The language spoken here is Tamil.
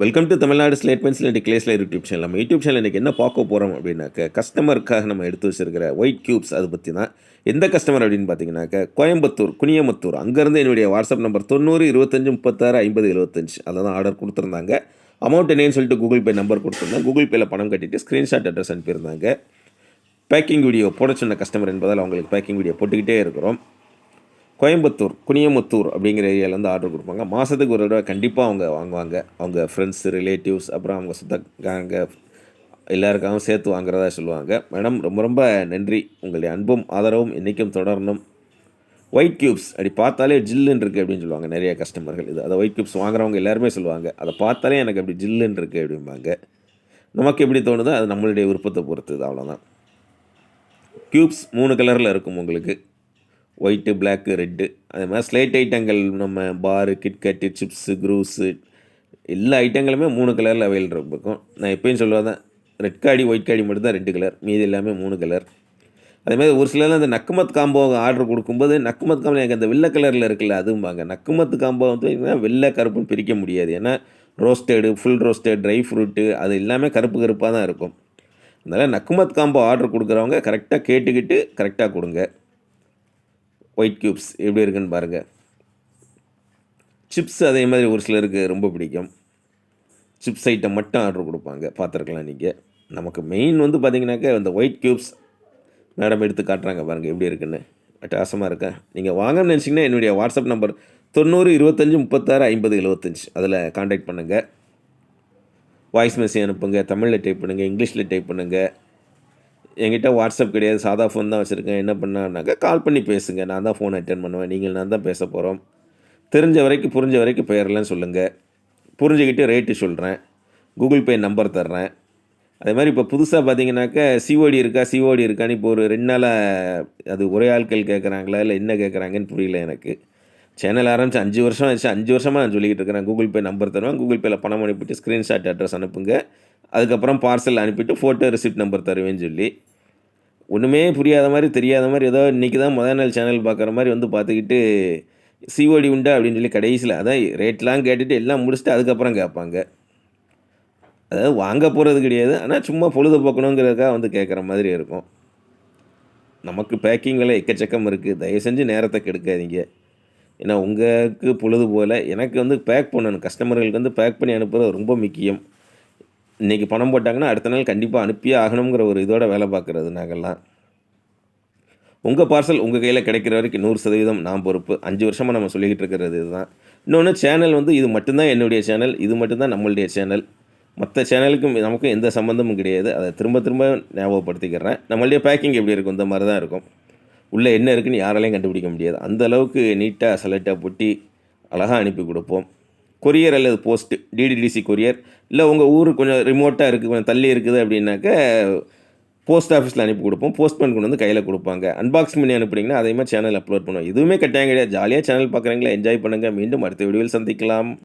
Welcome to Tamil Nadu slate pencil and கிளேஸ்ல யூடியூப் சேனல். நம்ம யூடியூப் சேனல் இன்றைக்கி என்ன பார்க்க போகிறோம் அப்படின்னாக்க, கஸ்டமருக்காக நம்ம எடுத்து வச்சிருக்கிற ஒயிட் க்யூப்ஸ் அதை பற்றி தான். எந்த கஸ்டமர் அப்படின்னு பார்த்தீங்கன்னாக்க, கோயம்புத்தூர் குனியமுத்தூர் அங்கேருந்து என்னுடைய வாட்ஸ்அப் நம்பர் 90 25 36 50 75 அதில் தான் ஆர்டர் கொடுத்துருந்தாங்க. அமௌண்ட் என்னன்னு சொல்லிட்டு கூகுள் பே நம்பர் கொடுத்துருந்தேன். கூகுள் பேயில் பணம் கட்டிட்டு ஸ்க்ரீன்ஷாட் அட்ரஸ் அனுப்பியிருந்தாங்க. பேக்கிங் வீடியோ போட சொன்ன கஸ்டமர் என்பதால் அவங்களுக்கு பேக்கிங் வீடியோ போட்டுக்கிட்டே இருக்கிறோம். கோயம்புத்தூர் குனியமுத்தூர் அப்படிங்கிற ஏரியாவிலேருந்து ஆர்டர் கொடுப்பாங்க. மாதத்துக்கு ஒரு தடவை கண்டிப்பாக அவங்க வாங்குவாங்க. அவங்க ஃப்ரெண்ட்ஸு, ரிலேட்டிவ்ஸ், அப்புறம் அவங்க சொந்தக்காரங்க எல்லாருக்காகவும் சேர்த்து வாங்குறதா சொல்லுவாங்க. மேடம், ரொம்ப ரொம்ப நன்றி. உங்களுடைய அன்பும் ஆதரவும் என்றைக்கும் தொடரணும். ஒயிட் க்யூப்ஸ் அப்படி பார்த்தாலே ஜில்லுன்னு இருக்குது அப்படின்னு சொல்லுவாங்க நிறைய கஸ்டமர்கள். இது அதை ஒயிட் க்யூப்ஸ் வாங்குறவங்க எல்லாருமே சொல்லுவாங்க, அதை பார்த்தாலே எனக்கு அப்படி ஜில்லுன்னு இருக்குது அப்படிம்பாங்க. நமக்கு எப்படி தோணுதோ அது நம்மளுடைய விருப்பத்தை பொறுத்தது, அவ்வளோதான். க்யூப்ஸ் 3 கலரில் இருக்கும் உங்களுக்கு. White, black, red. அதே மாதிரி ஸ்லேட் ஐட்டங்கள் நம்ம பாரு, கிட்கட்டு, சிப்ஸு, குரூஸு எல்லா ஐட்டங்களுமே 3 கலரில் அவைலபிள் இருக்கும். நான் எப்பயும் சொல்லுவேன் தான், ரெட் காடி ஒயிட் காடி மட்டும் தான் 2 கலர், மீதி எல்லாமே 3 கலர். அதேமாதிரி ஒரு சிலர் அந்த நக்குமத் காம்போ ஆர்டர் கொடுக்கும்போது, நக்குமத் காம்போ எனக்கு அந்த வெள்ளை கலரில் இருக்குல்ல அதுவும்பாங்க. நக்குமத்து காம்போ வந்து வெள்ளை கருப்புன்னு பிரிக்க முடியாது. ஏன்னா roasted, full roasted, dry fruit அது எல்லாமே கருப்பு கருப்பாக தான் இருக்கும். அதனால் நக்குமத் காம்போ ஆர்டர் கொடுக்குறவங்க கரெக்டாக கேட்டுக்கிட்டு கரெக்டாக கொடுங்க. ஒயிட் க்யூப்ஸ் எப்படி இருக்குன்னு பாருங்கள். சிப்ஸ் அதே மாதிரி ஒரு சிலருக்கு ரொம்ப பிடிக்கும். சிப்ஸ் ஐட்டம் மட்டும் ஆர்டர் கொடுப்பாங்க, பார்த்துருக்கலாம் நீங்கள். நமக்கு மெயின் வந்து பார்த்திங்கனாக்கா இந்த ஒயிட் க்யூப்ஸ் மேடம் எடுத்து காட்டுறாங்க பாருங்கள் எப்படி இருக்குன்னு. அட்டகாசமாக இருக்கா. நீங்கள் வாங்கன்னு நினச்சிங்கன்னா என்னுடைய வாட்ஸ்அப் நம்பர் 90 25 36 50 75 அதில் காண்டாக்ட் பண்ணுங்கள். வாய்ஸ் மெசேஜ் அனுப்புங்க. தமிழில் டைப் பண்ணுங்கள், இங்கிலீஷில் டைப் பண்ணுங்கள். என்கிட்ட வாட்ஸ்அப் கிடையாது, சாதா ஃபோன் தான் வச்சுருக்கேன். என்ன பண்ணான்னாக்கா கால் பண்ணி பேசுங்க. நான் தான் ஃபோன் அட்டென்ட் பண்ணுவேன். நீங்கள் நான் தான் பேச போகிறோம். தெரிஞ்ச வரைக்கும் புரிஞ்ச வரைக்கும் பெயர்லாம் சொல்லுங்கள். புரிஞ்சுக்கிட்டு ரேட்டு சொல்கிறேன். கூகுள் பே நம்பர் தர்றேன். அதே மாதிரி இப்போ புதுசாக பார்த்தீங்கன்னாக்கா சிஓடி இருக்கான்னு இப்போ ஒரு 2 நாளாக அது ஒரே ஆட்கள் கேட்குறாங்களா இல்லை என்ன கேட்குறாங்கன்னு புரியல எனக்கு. சேனல் ஆரம்பித்து 5 வருஷம் ஆச்சு. 5 வருஷமாக நான் சொல்லிக்கிட்டு இருக்கிறேன். கூகுள் பே நம்பர் தருவேன். கூகுள் பேயில் பணம் அனுப்பிட்டு ஸ்க்ரீன்ஷாட் அட்ரஸ் அனுப்புங்க. அதுக்கப்புறம் பார்சல் அனுப்பிட்டு ஃபோட்டோ ரிசிப்ட் நம்பர் தருவேன்னு சொல்லி, ஒன்றுமே புரியாத மாதிரி தெரியாத மாதிரி ஏதோ இன்றைக்கி தான் முதல் நாள் சேனல் பார்க்குற மாதிரி வந்து பார்த்துக்கிட்டு சிஓடி உண்டா அப்படின்னு சொல்லி கடைசியில் அதான் ரேட்லாம் கேட்டுட்டு எல்லாம் முடிச்சுட்டு அதுக்கப்புறம் கேட்பாங்க. அதாவது வாங்க போகிறது கிடையாது, ஆனால் சும்மா பொழுதுபோக்கணுங்கிறதுக்காக வந்து கேட்குற மாதிரி இருக்கும். நமக்கு பேக்கிங் வேலை எக்கச்சக்கம் இருக்குது. தயவு செஞ்சு நேரத்தை கெடுக்காதீங்க. ஏன்னா உங்களுக்கு பொழுது போல் எனக்கு வந்து பேக் பண்ணணும். கஸ்டமர்களுக்கு வந்து பேக் பண்ணி அனுப்புறது ரொம்ப முக்கியம். இன்றைக்கி பணம் போட்டாங்கன்னா அடுத்த நாள் கண்டிப்பாக அனுப்பியே ஆகணுங்கிற ஒரு இதோட வேலை பார்க்குறது நாங்கள்லாம். உங்கள் பார்சல் உங்கள் கையில் கிடைக்கிற வரைக்கும் 100% நான் பொறுப்பு. 5 வருஷமாக நம்ம சொல்லிக்கிட்டு இருக்கிறது இதுதான். இன்னொன்று, சேனல் வந்து இது மட்டும்தான் என்னுடைய சேனல், இது மட்டும்தான் நம்மளுடைய சேனல். மற்ற சேனலுக்கும் நமக்கும் எந்த சம்மந்தமும் கிடையாது. அதை திரும்ப திரும்ப ஞாபகப்படுத்திக்கிறேன். நம்மளுடைய பேக்கிங் எப்படி இருக்கும், இந்த மாதிரி தான் இருக்கும். உள்ளே என்ன இருக்குதுன்னு யாராலையும் கண்டுபிடிக்க முடியாது. அந்த அளவுக்கு நீட்டாக செலக்டாக பொட்டி அழகாக அனுப்பி கொடுப்போம். கொரியர் அல்லது போஸ்ட்டு, டிடிடிசி கொரியர். இல்லை உங்கள் ஊர் கொஞ்சம் ரிமோட்டாக இருக்குது, கொஞ்சம் தள்ளி இருக்குது அப்படின்னாக்க போஸ்ட் ஆஃபீஸில் அனுப்பி கொடுப்போம். போஸ்ட்மேன் கொண்டு வந்து கையில் கொடுப்பாங்க. அன்பாக்சிங் பண்ணி அனுப்புனீங்கன்னா அதே மாதிரி சேனல் அப்லோட் பண்ணுவோம். எதுவுமே கட்டாயம் கிடையாது. ஜாலியாக சேனல் பார்க்குறீங்களா, என்ஜாய் பண்ணுங்கள். மீண்டும் அடுத்த வீடியோவில் சந்திக்கலாம்.